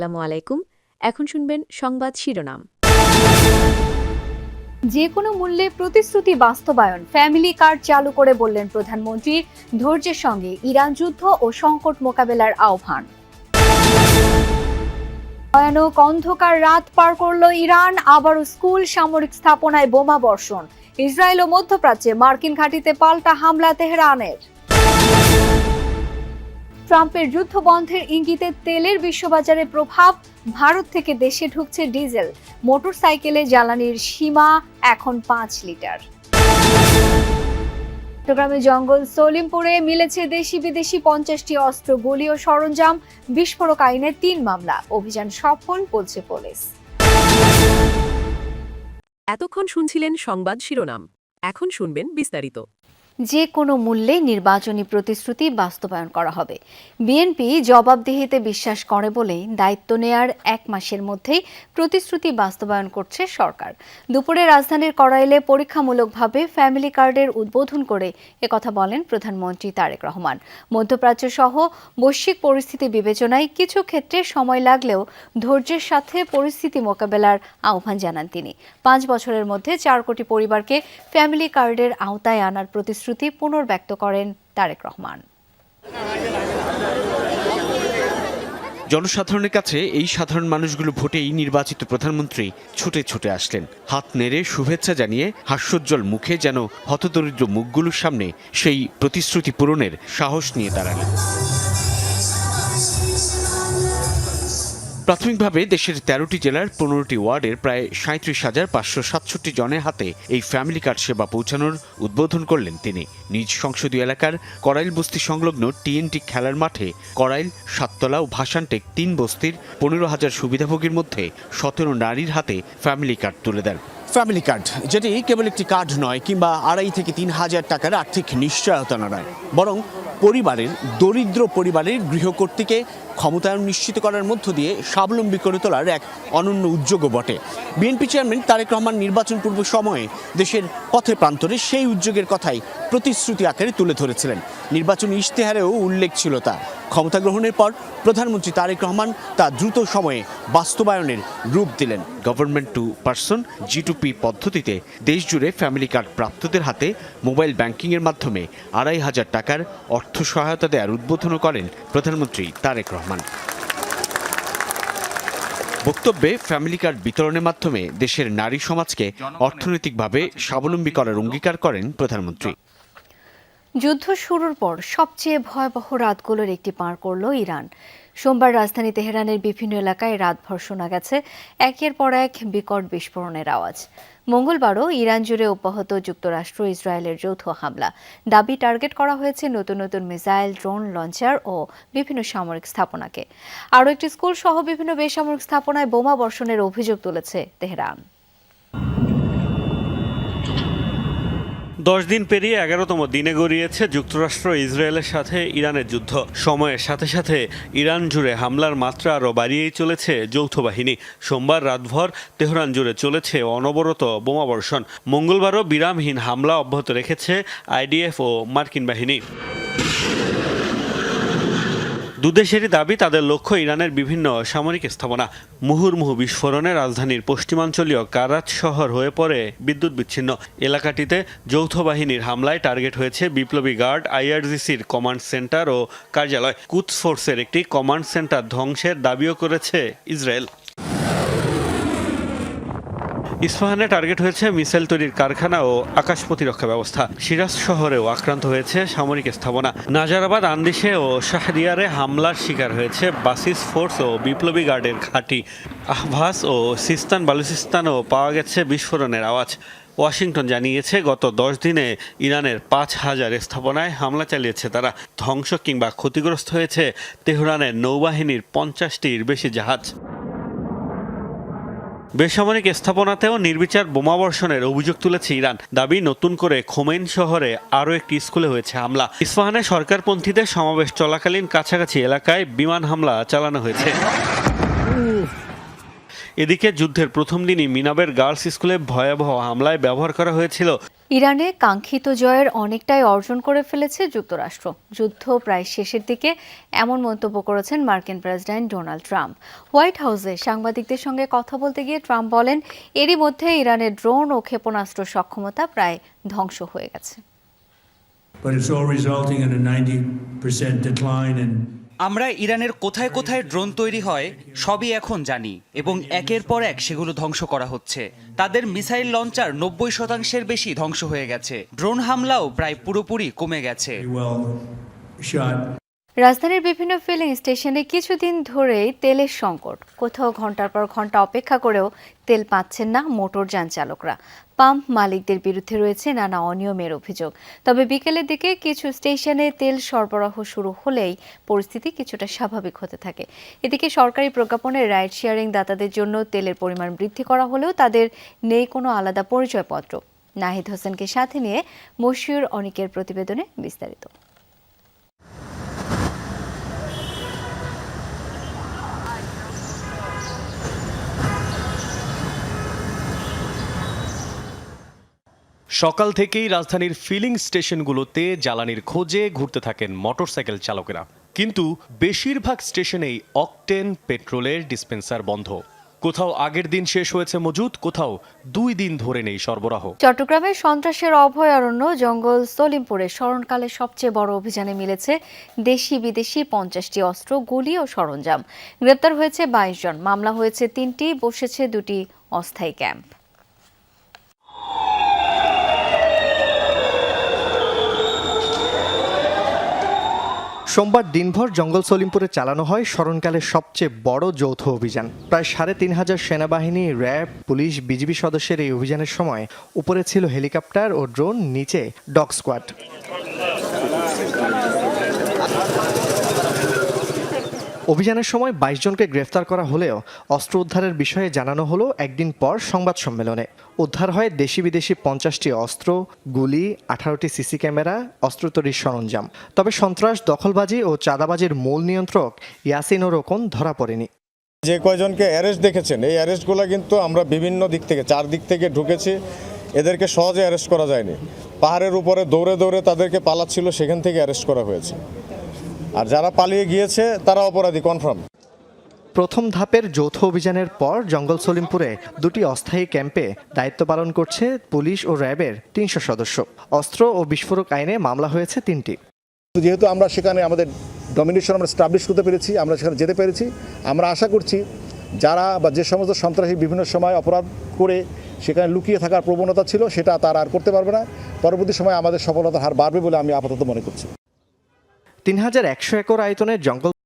আসসালামু আলাইকুম। এখন শুনবেন সংবাদ শিরোনাম। যে কোনো মূল্যে প্রতিশ্রুতি বাস্তবায়ন, ফ্যামিলি কার্ড চালু করে বললেন প্রধানমন্ত্রী। ধৈর্যের সঙ্গে ইরান যুদ্ধ ও সংকট মোকাবেলার আহ্বান। ভয়ানক অন্ধকার রাত পার করল ইরান, আবারও স্কুল, সামরিক স্থাপনায় বোমা বর্ষণ। ইসরায়েল ও মধ্যপ্রাচ্যে মার্কিন ঘাঁটিতে পাল্টা হামলা তেহরানের। ট্রাম্পের যুদ্ধ বন্ধের ইঙ্গিতে তেলের বিশ্ববাজারে প্রভাব, ভারত থেকে দেশে ঢুকছে ডিজেল। মোটরসাইকেলে জ্বালানির সীমা এখন 5 লিটার। চট্টগ্রামে জঙ্গল সলিমপুরে মিলেছে দেশি বিদেশি 50টি অস্ত্র, গুলি ও সরঞ্জাম। বিস্ফোরক আইনে 3 মামলা, অভিযান সফল বলছে পুলিশ। এতক্ষণ শুনছিলেন সংবাদ শিরোনাম, এখন শুনবেন বিস্তারিত। যে কোনো মূল্যে নির্বাচনী প্রতিশ্রুতি বাস্তবায়ন করা হবে। বিএনপি জবাবদিহিতে বিশ্বাস করে বলেই দায়িত্ব নেয়ার 1 মাসের মধ্যেই প্রতিশ্রুতি বাস্তবায়ন করছে সরকার। দুপুরে রাজধানীর কড়াইলে পরীক্ষামূলকভাবে ফ্যামিলি কার্ডের উদ্বোধন করে একথা বলেন প্রধানমন্ত্রী তারেক রহমান। মধ্যপ্রাচ্য সহ বৈশ্বিক পরিস্থিতি বিবেচনায় কিছু ক্ষেত্রে সময় লাগলেও ধৈর্যের সাথে পরিস্থিতি মোকাবেলার আহ্বান জানান তিনি। 5 বছরের মধ্যে 4 কোটি পরিবারকে ফ্যামিলি কার্ডের আওতায় আনার প্রতিশ্রুতি পুনর্ব্যক্ত করেন তারেক রহমান। জনসাধারণের কাছে এই সাধারণ মানুষগুলো ভোটেই নির্বাচিত প্রধানমন্ত্রী ছুটে ছুটে আসলেন। হাত নেড়ে শুভেচ্ছা জানিয়ে হাস্যোজ্জ্বল মুখে যেন হতদরিদ্র মুখগুলোর সামনে সেই প্রতিশ্রুতি পূরণের সাহস নিয়ে দাঁড়ালেন। প্রাথমিকভাবে দেশের 13টি জেলার 15টি ওয়ার্ডের প্রায় 37,567 জনের হাতে এই ফ্যামিলি কার্ড সেবা পৌঁছানোর উদ্বোধন করলেন তিনি। নিজ সংসদীয় এলাকার করাইল বস্তি সংলগ্ন টিএনটি খেলার মাঠে করাইল, সাততলা ও ভাসানটেক 3 বস্তির 15,000 সুবিধাভোগীর মধ্যে 17 নারীর হাতে ফ্যামিলি কার্ড তুলে দেন। ফ্যামিলি কার্ড, যেটি কেবল একটি কার্ড নয় কিংবা 2,500 থেকে 3,000 টাকার আর্থিক নিশ্চয়তা নয়, বরং দরিদ্র পরিবারের গৃহকর্ত্রীকে ক্ষমতায়ন নিশ্চিত করার মধ্য দিয়ে স্বাবলম্বী করে তোলার এক অনন্য উদ্যোগও বটে। বিএনপি চেয়ারম্যান তারেক রহমান নির্বাচন পূর্ব সময়ে দেশের পথে প্রান্তরে সেই উদ্যোগের কথাই প্রতিশ্রুতি আকারে তুলে ধরেছিলেন। নির্বাচনী ইশতেহারেও উল্লেখ ছিল তা। ক্ষমতা গ্রহণের পর প্রধানমন্ত্রী তারেক রহমান তা দ্রুত সময়ে বাস্তবায়নের রূপ দিলেন। গভর্নমেন্ট টু পারসন G2P পদ্ধতিতে দেশজুড়ে ফ্যামিলি কার্ড প্রাপ্তদের হাতে মোবাইল ব্যাংকিংয়ের মাধ্যমে 2,500 টাকার অর্থ সহায়তা দেওয়ার উদ্বোধনও করেন প্রধানমন্ত্রী তারেক রহমান। বক্তব্যে ফ্যামিলি কার্ড বিতরণের মাধ্যমে দেশের নারী সমাজকে অর্থনৈতিকভাবে স্বাবলম্বী করার অঙ্গীকার করেন প্রধানমন্ত্রী। যুদ্ধ শুরুর পর সবচেয়ে ভয়াবহ রাতগুলোর একটি পার করল ইরান। সোমবার রাজধানী তেহরানের বিভিন্ন এলাকায় রাতভর শোনা গেছে একের পর এক বিকট বিস্ফোরণের আওয়াজ। মঙ্গলবারও ইরান জুড়ে অব্যাহত যুক্তরাষ্ট্র ইসরায়েলের যৌথ হামলা। দাবি টার্গেট করা হয়েছে নতুন নতুন মিসাইল, ড্রোন লঞ্চার ও বিভিন্ন সামরিক স্থাপনাকে। আরও একটি স্কুল সহ বিভিন্ন বেসামরিক স্থাপনায় বোমা বর্ষণের অভিযোগ তুলেছে তেহরান। 10 দিন পেরিয়ে 11তম দিনে গড়িয়েছে যুক্তরাষ্ট্র ইসরায়েলের সাথে ইরানের যুদ্ধ। সময়ের সাথে সাথে ইরান জুড়ে হামলার মাত্রা আরও বাড়িয়েই চলেছে যৌথ বাহিনী। সোমবার রাতভর তেহরান জুড়ে চলেছে অনবরত বোমাবর্ষণ। মঙ্গলবারও বিরামহীন হামলা অব্যাহত রেখেছে IDF ও মার্কিন বাহিনী। দুদেশেরই দাবি তাদের লক্ষ্য ইরানের বিভিন্ন সামরিক স্থাপনা। মুহুর্মুহু বিস্ফোরণে রাজধানীর পশ্চিমাঞ্চলীয় কারাচ শহর হয়ে পড়ে বিদ্যুৎ বিচ্ছিন্ন। এলাকাটিতে যৌথ বাহিনীর হামলায় টার্গেট হয়েছে বিপ্লবী গার্ড, IRGCর কমান্ড সেন্টার ও কার্যালয়। কুদস ফোর্সের একটি কমান্ড সেন্টার ধ্বংসের দাবিও করেছে ইসরায়েল। ইস্পাহানে টার্গেট হয়েছে মিসাইল তৈরির কারখানা ও আকাশ প্রতিরক্ষা ব্যবস্থা। সিরাজ শহরেও আক্রান্ত হয়েছে সামরিক স্থাপনা। নাজারাবাদ, আন্দিশে ও শাহরিয়ারে হামলার শিকার হয়েছে বাসিস ফোর্স ও বিপ্লবী গার্ডের ঘাঁটি। আহভাস ও সিস্তান বালুচিস্তানেও পাওয়া গেছে বিস্ফোরণের আওয়াজ। ওয়াশিংটন জানিয়েছে গত 10 দিনে ইরানের 5,000 স্থাপনায় হামলা চালিয়েছে তারা। ধ্বংস কিংবা ক্ষতিগ্রস্ত হয়েছে তেহরানের নৌবাহিনীর 50টির বেশি জাহাজ। বেসামরিক স্থাপনাতেও নির্বিচার বোমাবর্ষণের অভিযোগ তুলেছে ইরান। দাবি, নতুন করে খোমেনি শহরে আরও একটি স্কুলে হয়েছে হামলা। ইস্পাহানে সরকারপন্থীদের সমাবেশ চলাকালীন কাছাকাছি এলাকায় বিমান হামলা চালানো হয়েছে। এদিকে যুদ্ধের প্রথম দিনই মিনাবের গার্লস স্কুলে ভয়াবহ হামলায় ব্যবহার করা হয়েছিল ইরানে কাঙ্ক্ষিত জয়ের অনেকটাই অর্জন করে ফেলেছে যুক্তরাষ্ট্র। যুদ্ধ প্রায় শেষের দিকে, এমন মন্তব্য করেছেন মার্কিন প্রেসিডেন্ট ডোনাল্ড ট্রাম্প। হোয়াইট হাউসে সাংবাদিকদের সঙ্গে কথা বলতে গিয়ে ট্রাম্প বলেন, এরই মধ্যে ইরানের ড্রোন ও ক্ষেপণাস্ত্র সক্ষমতা প্রায় ধ্বংস হয়ে গেছে। আমরা ইরানের কোথায় কোথায় ড্রোন তৈরি হয় সবই এখন জানি এবং একের পর এক সেগুলো ধ্বংস করা হচ্ছে। তাদের মিসাইল লঞ্চার 90% বেশি ধ্বংস হয়ে গেছে। ড্রোন হামলাও প্রায় পুরোপুরি কমে গেছে। রাজধানীর বিভিন্ন ফিলিং স্টেশনে কিছুদিন ধরেই তেলের সংকট। কোথাও ঘন্টার পর ঘন্টা অপেক্ষা করেও তেল পাচ্ছেন না মোটরযান চালকরা। পাম্প মালিকদের বিরুদ্ধে রয়েছে নানা অনিয়মের অভিযোগ। তবে বিকেলের দিকে কিছু স্টেশনে তেল সরবরাহ শুরু হলেই পরিস্থিতি কিছুটা স্বাভাবিক হতে থাকে। এদিকে সরকারি প্রজ্ঞাপনে রাইড শেয়ারিং দাতাদের জন্য তেলের পরিমাণ বৃদ্ধি করা হলেও তাদের নেই কোনো আলাদা পরিচয়পত্র। নাহিদ হোসেনকে সাথে নিয়ে মশিউর অনিকের প্রতিবেদনে বিস্তারিত। সকাল থেকেই রাজধানীর ফিলিং স্টেশনগুলোতে জ্বালানির খোঁজে ঘুরতে থাকেন মোটরসাইকেল চালকেরা, কিন্তু বেশিরভাগ স্টেশনেই অকটেন পেট্রোলের ডিসপেন্সার বন্ধ। কোথাও আগের দিন শেষ হয়েছে মজুদ, কোথাও 2 দিন ধরে নেই সরবরাহ। চট্টগ্রামের সন্ত্রাসের অভয়ারণ্য জঙ্গল সলিমপুরে স্মরণকালে সবচেয়ে বড় অভিযানে মিলেছে দেশি বিদেশি 50টি অস্ত্র, গুলি ও সরঞ্জাম। গ্রেপ্তার হয়েছে 22 জন, মামলা হয়েছে 3টি, বসেছে 2টি অস্থায়ী ক্যাম্প। সোমবার দিনভর জঙ্গল সলিমপুরে চালানো হয় স্মরণকালের সবচেয়ে বড় যৌথ অভিযান। প্রায় 3,500 সেনাবাহিনী, র্যাব, পুলিশ, বিজিবি সদস্যের এই অভিযানের সময় উপরে ছিল হেলিকপ্টার ও ড্রোন, নিচে ডগ স্কোয়াড। অভিযানের সময় 22 জনকে গ্রেফতার করা হলেও অস্ত্র উদ্ধারের বিষয়ে জানানো হলো একদিন পর সংবাদ সম্মেলনে। উদ্ধার হয় দেশি বিদেশি 50টি অস্ত্র, গুলি, 18টি সিসি ক্যামেরা, অস্ত্র তৈরির সরঞ্জাম। তবে সন্ত্রাস, দখলবাজি ও চাঁদাবাজির মূল নিয়ন্ত্রক ইয়াসিন ও রোকন ধরা পড়েনি। যে কয়জনকে অ্যারেস্ট দেখেছেন, এই অ্যারেস্টগুলো কিন্তু আমরা বিভিন্ন দিক থেকে 4 দিক থেকে ঢুকেছি। এদেরকে সহজে অ্যারেস্ট করা যায়নি। পাহাড়ের উপরে দৌড়ে দৌড়ে তাদেরকে পালাচ্ছিল, সেখান থেকে অ্যারেস্ট করা হয়েছে। আর যারা পালিয়ে গিয়েছে তারা অপরাধী কনফার্ম। প্রথম ধাপের যৌথ অভিযানের পর জঙ্গল সলিমপুরে 2টি অস্থায়ী ক্যাম্পে দায়িত্ব পালন করছে পুলিশ ও র্যাবের 300 সদস্য। অস্ত্র ও বিস্ফোরক আইনে মামলা হয়েছে 3টি। যেহেতু আমরা সেখানে আমাদের ডমিনেশন আমরা স্টাবলিশ করতে পেরেছি, আমরা সেখানে যেতে পেরেছি, আমরা আশা করছি যারা বা যে সমস্ত সন্ত্রাসী বিভিন্ন সময় অপরাধ করে সেখানে লুকিয়ে থাকার প্রবণতা ছিল, সেটা তারা আর করতে পারবে না। পরবর্তী সময় আমাদের সফলতার হার বাড়বে বলে আমি আপাতত মনে করছি। 3100 একর আয়তনের জঙ্গল